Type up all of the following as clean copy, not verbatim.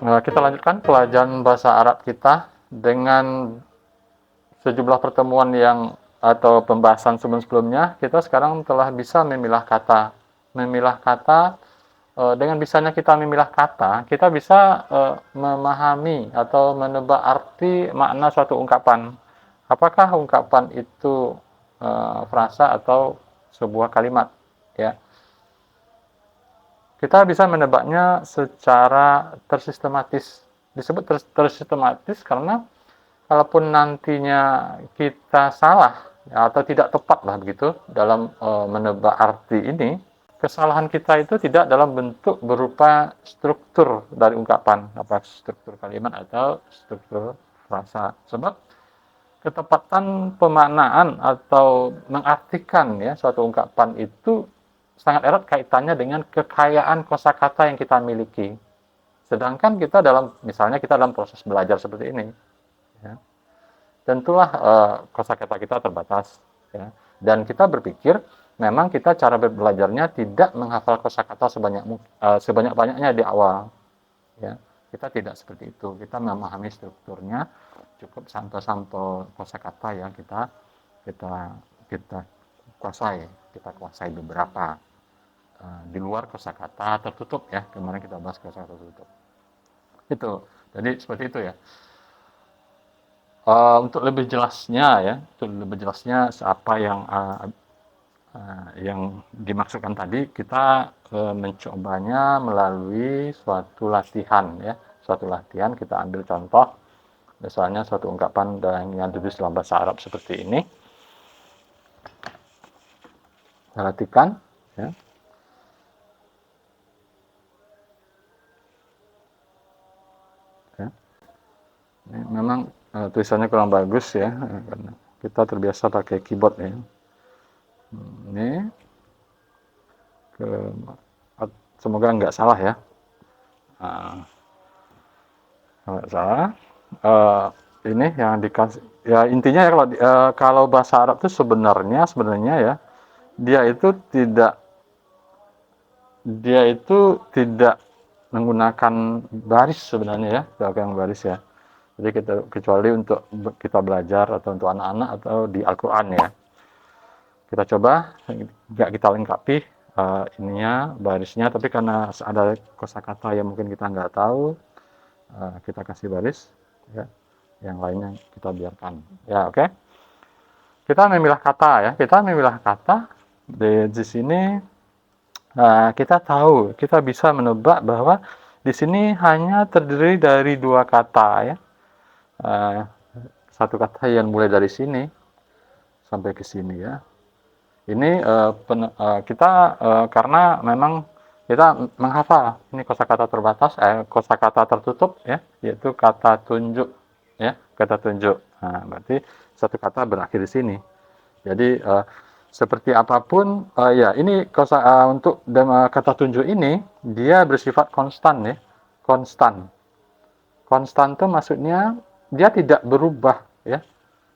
Kita lanjutkan pelajaran bahasa Arab kita dengan sejumlah pertemuan yang atau pembahasan sebelum-sebelumnya. Kita sekarang telah bisa memilah kata. Memilah kata, dengan bisanya kita memilah kata, kita bisa memahami atau menebak arti makna suatu ungkapan. Apakah ungkapan itu frasa atau sebuah kalimat, ya. Kita bisa menebaknya secara tersistematis. Disebut tersistematis karena kalaupun nantinya kita salah, ya, atau tidak tepat lah begitu dalam menebak arti ini, kesalahan kita itu tidak dalam bentuk berupa struktur dari ungkapan, apa struktur kalimat atau struktur frasa. Sebab ketepatan pemaknaan atau mengartikan ya suatu ungkapan itu sangat erat kaitannya dengan kekayaan kosakata yang kita miliki. Sedangkan kita misalnya kita dalam proses belajar seperti ini, ya, tentulah kosakata kita terbatas, ya. Dan kita berpikir memang kita cara belajarnya tidak menghafal kosakata sebanyak-banyaknya di awal, ya. Kita tidak seperti itu. Kita memahami strukturnya, cukup sampel-sampel kosakata yang kita kita kuasai beberapa di luar kosakata tertutup, ya. Kemarin kita bahas kosakata tertutup. Itu. Jadi seperti itu, ya. Untuk lebih jelasnya apa yang dimaksudkan tadi, kita mencobanya melalui suatu latihan, ya. Suatu latihan, kita ambil contoh, misalnya suatu ungkapan yang ditulis dalam bahasa Arab seperti ini. Perhatikan, ya. Ya. Ini memang tulisannya kurang bagus, ya, karena kita terbiasa pakai keyboard, ya. Ini semoga nggak salah, ya. Nggak salah. Ini yang dikasih, ya, intinya ya, kalau bahasa Arab itu sebenarnya ya, dia itu tidak menggunakan baris sebenarnya, ya, tidak menggunakan baris, ya. Jadi kecuali untuk kita belajar atau untuk anak-anak atau di Al-Quran, ya. Kita coba, nggak kita lengkapi ininya, barisnya, tapi karena ada kosakata yang mungkin kita nggak tahu, kita kasih baris, ya. Yang lainnya kita biarkan, ya. Oke. Kita memilah kata, ya. Kita memilah kata di sini. Kita tahu, kita bisa menebak bahwa di sini hanya terdiri dari dua kata, ya. Satu kata yang mulai dari sini sampai ke sini, ya. Ini kita karena memang kita menghafal ini kosakata terbatas, kosakata tertutup, ya, yaitu kata tunjuk, ya, kata tunjuk. Nah, berarti satu kata berakhir di sini. Jadi seperti apapun, ya, ini untuk kata tunjuk ini dia bersifat konstan, ya, konstan. Konstan itu maksudnya dia tidak berubah, ya,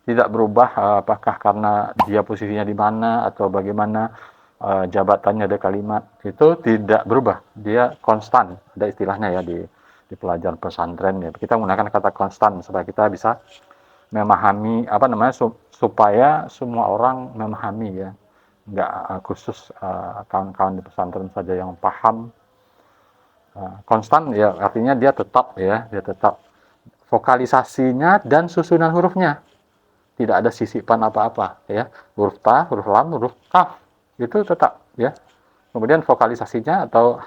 tidak berubah, apakah karena dia posisinya di mana atau bagaimana, jabatannya ada kalimat, itu tidak berubah, dia konstan. Ada istilahnya, ya, di pelajaran pesantren, ya, kita menggunakan kata konstan supaya kita bisa memahami supaya semua orang memahami, ya, nggak khusus kawan-kawan di pesantren saja yang paham. Konstan, ya, artinya dia tetap vokalisasinya dan susunan hurufnya tidak ada sisipan apa-apa, ya. Huruf ta, huruf lam, huruf kaf itu tetap, ya. Kemudian vokalisasinya atau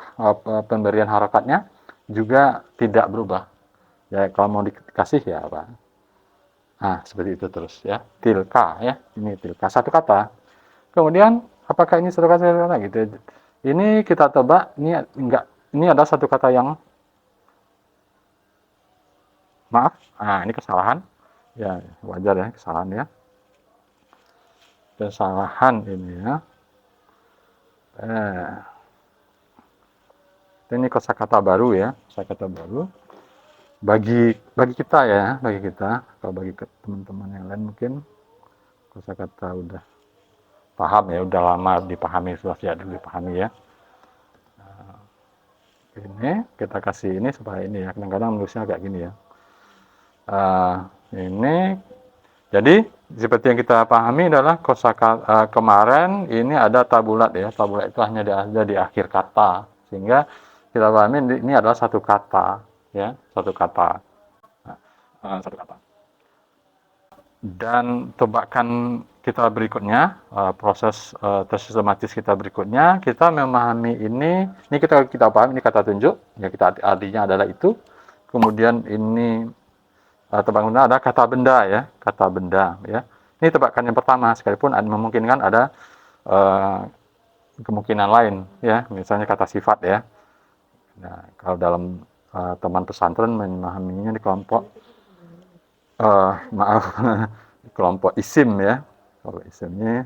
pemberian harakatnya juga tidak berubah, ya. Kalau mau dikasih, ya, apa, seperti itu terus, ya. Tilka, ya, ini tilka satu kata. Kemudian apakah ini satu kata gitu? Ini kita tebak, ini enggak, ini ada satu kata yang maaf, ini kesalahan, ya, wajar, ya, kesalahan, ya. Kesalahan ini, ya. Ini kosakata baru, ya, kosakata baru bagi kita, ya, bagi kita. Kalau bagi teman-teman yang lain mungkin kosakata udah paham, ya, udah lama dipahami, sudah dipahami, ya. Ini kita kasih ini supaya ini ya, kadang-kadang nulisnya agak gini ya. Ini jadi seperti yang kita pahami adalah kosakata kemarin ini ada tabulat ya. Tabulat itu hanya ada di akhir kata, sehingga kita pahami ini adalah satu kata ya, satu kata. Satu kata. Dan tebakan kita berikutnya, proses sistematis kita berikutnya, kita memahami ini kita paham ini kata tunjuk, ya kita artinya adalah itu. Kemudian ini tebak guna ada kata benda ya, kata benda ya. Ini tebakan yang pertama, sekalipun memungkinkan ada kemungkinan lain ya, misalnya kata sifat ya. Nah, kalau dalam teman pesantren memahaminya di kelompok maaf kelompok isim ya, kalau isimnya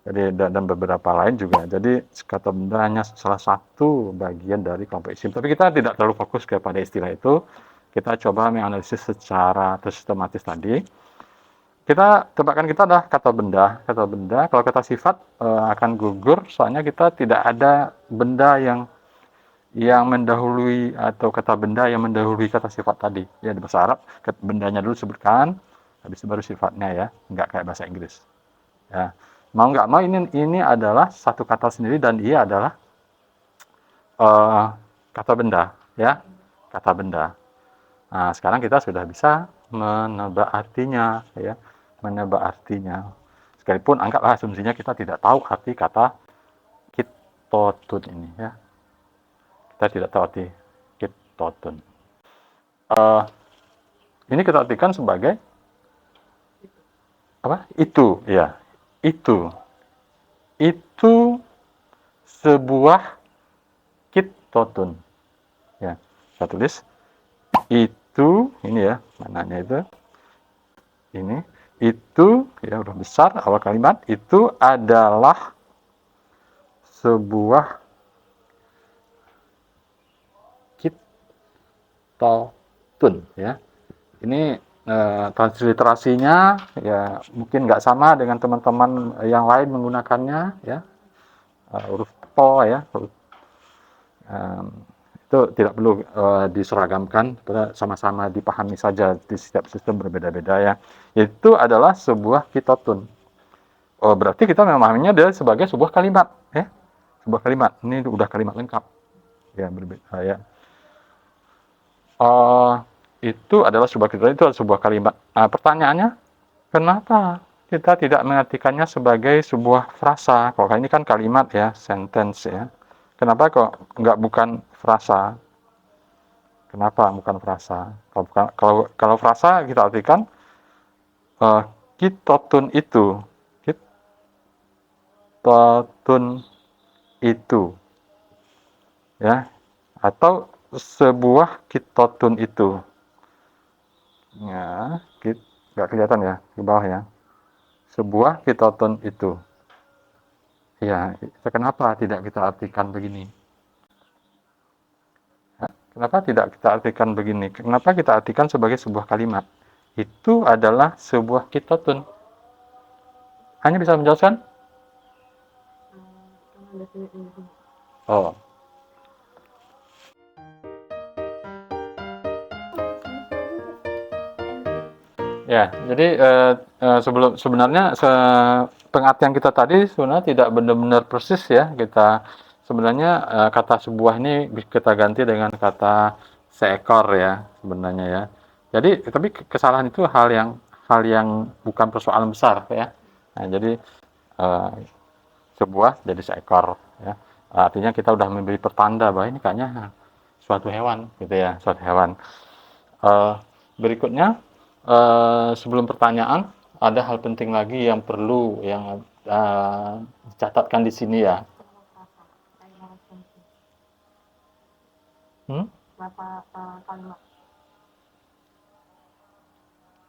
jadi dan beberapa lain juga. Jadi kata benda hanya salah satu bagian dari kelompok isim, tapi kita tidak terlalu fokus kepada istilah itu. Kita coba menganalisis secara sistematis tadi. Kita tebakan kita adalah kata benda. Kata benda, kalau kata sifat akan gugur, soalnya kita tidak ada benda yang mendahului atau kata benda yang mendahului kata sifat tadi. Ya di bahasa Arab, bendanya dulu sebutkan, habis itu baru sifatnya ya, nggak kayak bahasa Inggris. Ya, mau nggak mau ini adalah satu kata sendiri dan ia adalah kata benda, ya, kata benda. Nah, sekarang kita sudah bisa menebak artinya, ya, menebak artinya. Sekalipun anggaplah asumsinya kita tidak tahu arti kata kitotun ini, ya. Kita tidak tahu arti kitotun. Ini kita artikan sebagai apa? Itu, ya, itu. Itu sebuah kitotun. Ya, saya tulis itu ini ya, mananya itu. Ini itu ya huruf besar awal kalimat itu adalah sebuah kitotun ya. Ini transliterasinya ya mungkin nggak sama dengan teman-teman yang lain menggunakannya ya. Huruf to ya, huruf itu tidak perlu diseragamkan, sama-sama dipahami saja di setiap sistem berbeda-beda ya. Itu adalah sebuah kitotun. Oh, berarti kita memahaminya dia sebagai sebuah kalimat ya. Sebuah kalimat. Ini udah kalimat lengkap. Ya, berbeda ya. Itu adalah sebuah kitotun, itu adalah sebuah kalimat. Pertanyaannya, kenapa kita tidak mengartikannya sebagai sebuah frasa? Kalau ini kan kalimat ya, sentence ya. Kenapa kok bukan frasa? Kenapa bukan frasa? Kalau frasa kita artikan kitotun itu, kitotun itu, ya, atau sebuah kitotun itu. Ya, nggak kelihatan ya di bawah ya. Sebuah kitotun itu. Ya, kenapa tidak kita artikan begini? Kenapa tidak kita artikan begini? Kenapa kita artikan sebagai sebuah kalimat? Itu adalah sebuah kitotun. Hanya bisa menjelaskan? Oh. Ya, jadi sebenarnya pengertian kita tadi sebenarnya tidak benar-benar persis ya. Kita sebenarnya kata sebuah ini kita ganti dengan kata seekor ya sebenarnya ya. Jadi tapi kesalahan itu hal yang bukan persoalan besar ya. Nah, jadi sebuah jadi seekor ya. Artinya kita udah memberi pertanda bahwa ini kayaknya suatu hewan gitu ya, suatu hewan. Berikutnya sebelum pertanyaan, ada hal penting lagi yang perlu dicatatkan di sini ya.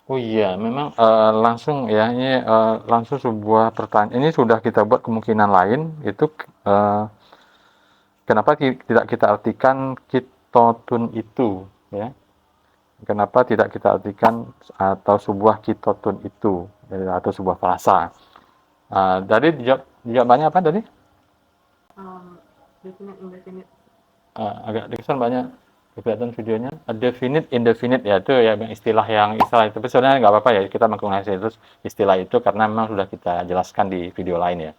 Oh iya, memang langsung ya, ini langsung sebuah pertanyaan. Ini sudah kita buat kemungkinan lain, itu kenapa tidak kita artikan kitotun itu, ya? Kenapa tidak kita artikan atau sebuah kitotun itu atau sebuah frasa? Jadi jawabannya apa tadi? agak dikesan banyak kelihatan videonya. Definite, indefinite ya itu ya istilah itu. Tapi sebenarnya nggak apa-apa ya kita menggunakan itu istilah itu karena memang sudah kita jelaskan di video lain ya.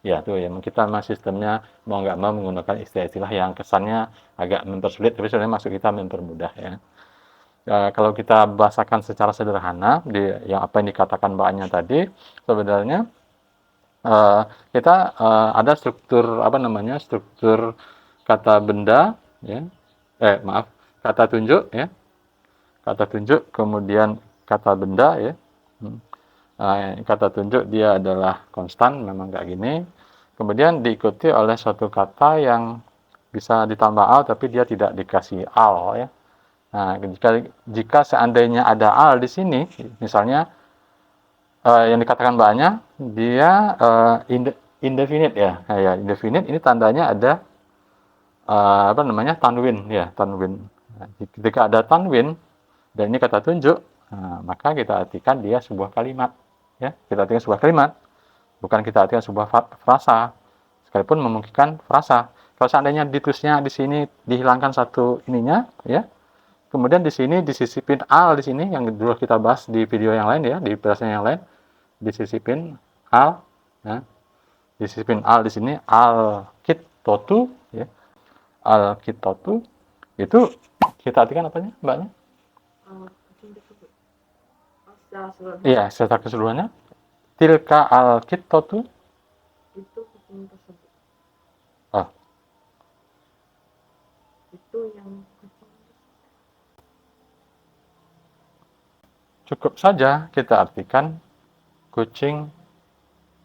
Ya tuh ya kita memang sistemnya mau nggak mau menggunakan istilah-istilah yang kesannya agak mempersulit, tapi sebenarnya maksud kita mempermudah ya. Kalau kita bahasakan secara sederhana yang apa yang dikatakan mbaknya tadi, sebenarnya kita ada struktur apa namanya struktur kata benda ya maaf kata tunjuk ya kata tunjuk kemudian kata benda ya. Kata tunjuk dia adalah konstan memang kayak gini, kemudian diikuti oleh suatu kata yang bisa ditambah al tapi dia tidak dikasih al ya. Nah, jika seandainya ada al di sini, misalnya yang dikatakan mbaknya, dia indefinite ya. Nah, ya, indefinite ini tandanya ada apa namanya tanwin ya, tanwin. Nah, ketika ada tanwin dan ini kata tunjuk, maka kita artikan dia sebuah kalimat ya. Kita artikan sebuah kalimat, bukan kita artikan sebuah frasa. Sekalipun memungkinkan frasa. Kalau seandainya ditulisnya di sini dihilangkan satu ininya ya. Kemudian di sini disisipin al di sini yang dulu kita bahas di video yang lain ya, di penjelasan yang lain, disisipin al ya. Disisipin al di sini al kitotu ya. Al kitotu itu kita artikan apanya, mbaknya? Iya, secara keseluruhannya. Tilka al kitotu itu kucing tersebut. Oh. Itu yang kucing. Cukup saja kita artikan kucing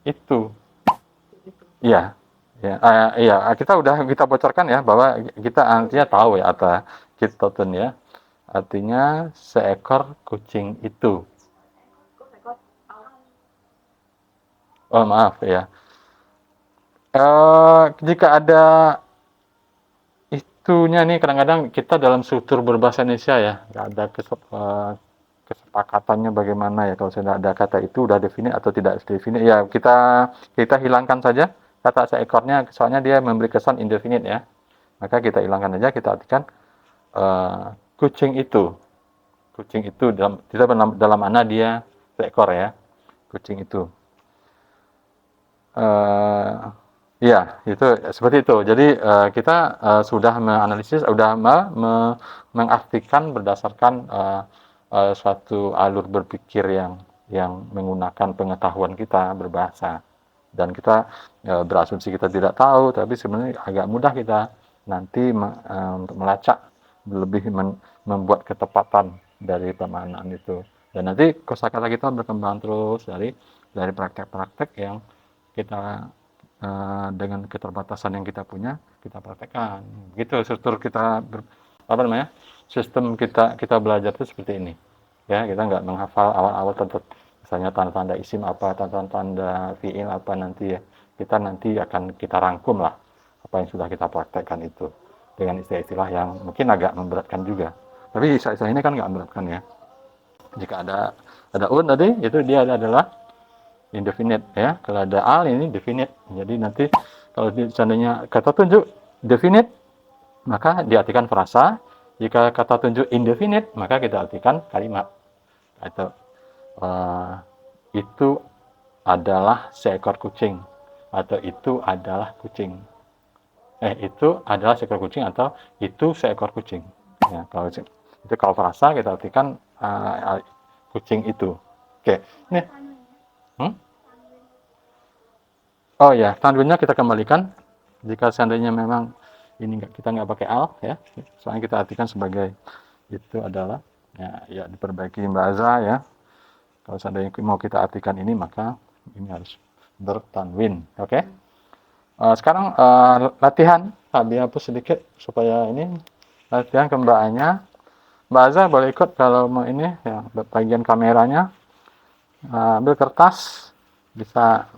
itu. Iya. Ya, iya, kita bocorkan ya bahwa kita artinya tahu ya apa kitotun ya. Artinya seekor kucing itu. Oh, maaf ya. Jika ada itunya nih kadang-kadang kita dalam struktur berbahasa Indonesia ya, nggak ada kesepakatannya bagaimana ya kalau sudah ada kata itu udah definite atau tidak definite ya kita hilangkan saja kata seekornya soalnya dia memberi kesan indefinite ya, maka kita hilangkan aja kita artikan kucing itu dalam mana dia seekor ya, kucing itu. Ya, itu seperti itu. Jadi kita sudah menganalisis, sudah mengartikan berdasarkan suatu alur berpikir yang menggunakan pengetahuan kita berbahasa. Dan kita berasumsi kita tidak tahu, tapi sebenarnya agak mudah kita nanti untuk melacak lebih membuat ketepatan dari pemaknaan itu. Dan nanti kosakata kita berkembang terus dari praktek-praktek yang kita dengan keterbatasan yang kita punya kita praktekkan. Gitu struktur kita sistem kita belajar itu seperti ini. Ya, kita nggak menghafal awal-awal tentu misalnya tanda-tanda isim apa, tanda-tanda fiil apa nanti ya. Kita nanti akan kita rangkum lah apa yang sudah kita praktekkan itu dengan istilah-istilah yang mungkin agak memberatkan juga. Tapi istilah ini kan nggak memberatkan ya. Jika ada un tadi itu dia adalah indefinite ya. Kalau ada al ini definite. Jadi nanti kalau seandainya kata tunjuk definite maka diartikan frasa. Jika kata tunjuk indefinite maka kita artikan kalimat. Atau itu adalah seekor kucing atau itu adalah kucing. Itu adalah seekor kucing atau itu seekor kucing. Ya, kalau frasa kita artikan kucing itu. Oke. Nih. Oh ya, tanwinnya kita kembalikan. Jika seandainya memang ini kita nggak pakai al ya, soalnya kita artikan sebagai itu adalah ya diperbaiki Mbak Aza ya. Kalau seandainya mau kita artikan ini maka ini harus bertanwin, oke? Sekarang latihan, dihapus sedikit supaya ini latihan ke mbaknya. Mbak Aza boleh ikut kalau mau ini ya bagian kameranya. Ambil kertas, bisa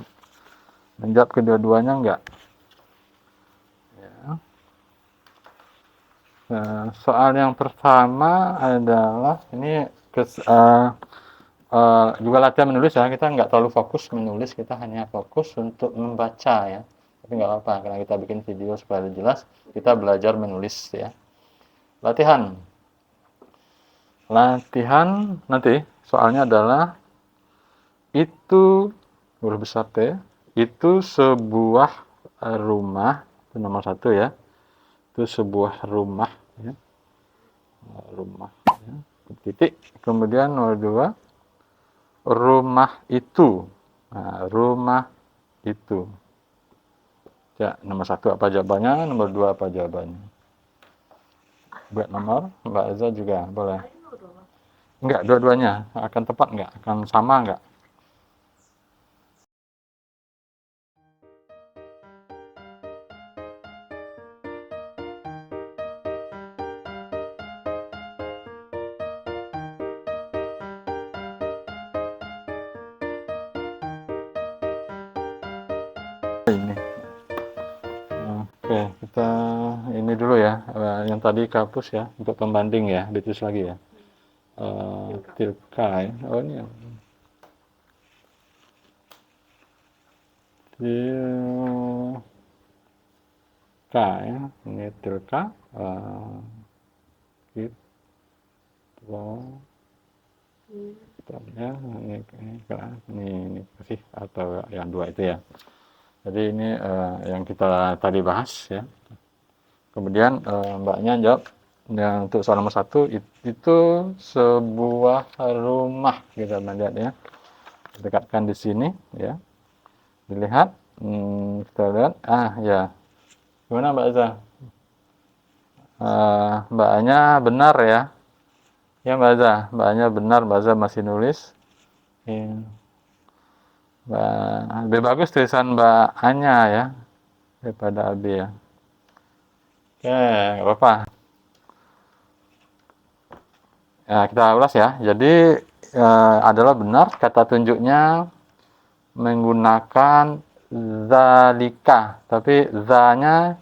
menjawab kedua-duanya enggak? Ya. Soal yang pertama adalah ini juga latihan menulis ya, kita nggak terlalu fokus menulis, kita hanya fokus untuk membaca ya. Tapi nggak apa-apa, karena kita bikin video supaya lebih jelas, kita belajar menulis ya. Latihan. Latihan nanti soalnya adalah itu huruf besar T, itu sebuah rumah, itu nomor 1 ya. Itu sebuah rumah ya. Rumah ya. Titik. Kemudian nomor 2, rumah itu. Nah, rumah itu. Ya, nomor 1 apa jawabannya, nomor 2 apa jawabannya. Buat nomor, Mbak Eza juga boleh. Enggak, dua-duanya akan tepat enggak? Akan sama enggak? Ini. Oke, kita ini dulu ya. Yang tadi kapus ya, untuk pembanding ya, ditulis lagi ya. Tilka ya. Oh ini ya. Tilka ya. Ini tilka. Gitu. Ya, ini kasih atau yang 2 itu ya. Jadi ini yang kita tadi bahas ya. Kemudian Mbaknya jawab yang untuk soal nomor 1 itu sebuah rumah, kita lihat ya. Dekatkan di sini ya. Dilihat, kita lihat, ya. Gimana Mbak Eza? Mbaknya benar ya. Ya Mbak Eza, Mbaknya benar, Mbak Eza masih nulis. Ya. Lebih bagus tulisan Mbak Anya ya daripada Abi ya. Oke, nggak apa-apa. Ya, kita ulas ya. Jadi adalah benar kata tunjuknya menggunakan zalika, tapi za-nya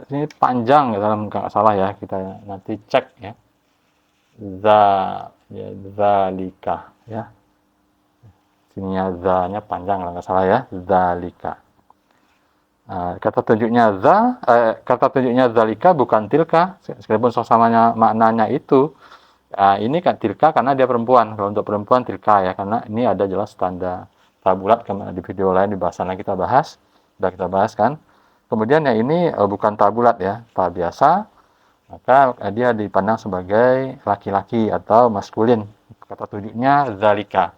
ini panjang ya, dalam nggak salah ya, kita nanti cek ya. Ya, zalika ya. Sininya za-nya panjang kalau nggak salah ya, zalika. Kata tunjuknya zalika bukan tilka, sekalipun sama-samanya maknanya itu. Ini kan tilka karena dia perempuan. Kalau untuk perempuan tilka ya, karena ini ada jelas tanda tabulat, karena di video lain di bahasannya kita bahas, sudah kita bahas kan. Kemudian yang ini bukan tabulat ya, ta biasa, maka dia dipandang sebagai laki-laki atau maskulin. Kata tunjuknya zalika.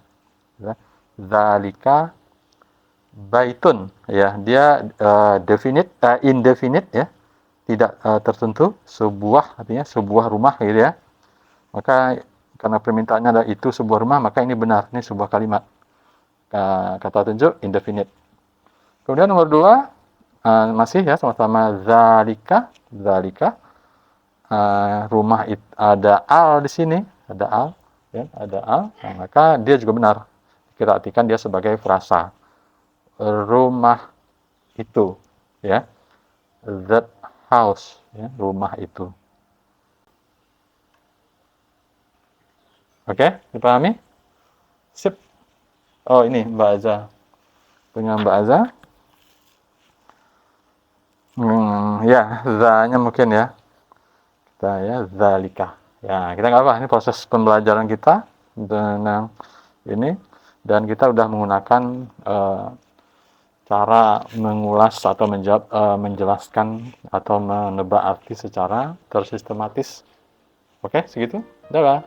Ya. Zalika baitun ya, dia indefinite ya, tidak tertentu, sebuah artinya sebuah rumah gitu ya. Maka karena permintaannya adalah itu sebuah rumah, maka ini benar, ini sebuah kalimat. Kata tunjuk indefinite. Kemudian nomor 2 masih ya sama-sama zalika, rumah itu ada al di sini, ada al ya, ada al. Nah, maka dia juga benar. Kita artikan dia sebagai frasa. Rumah itu ya, that house ya, rumah itu. Oke, dipahami? Sip. Oh ini Mbak Aza, punya Mbak Aza. Ya, za-nya mungkin ya, kita ya zalika ya, kita nggak apa, ini proses pembelajaran kita dengan ini, dan kita udah menggunakan cara mengulas atau menjelaskan atau menebak arti secara tersistematis. Oke, segitu. Dadah.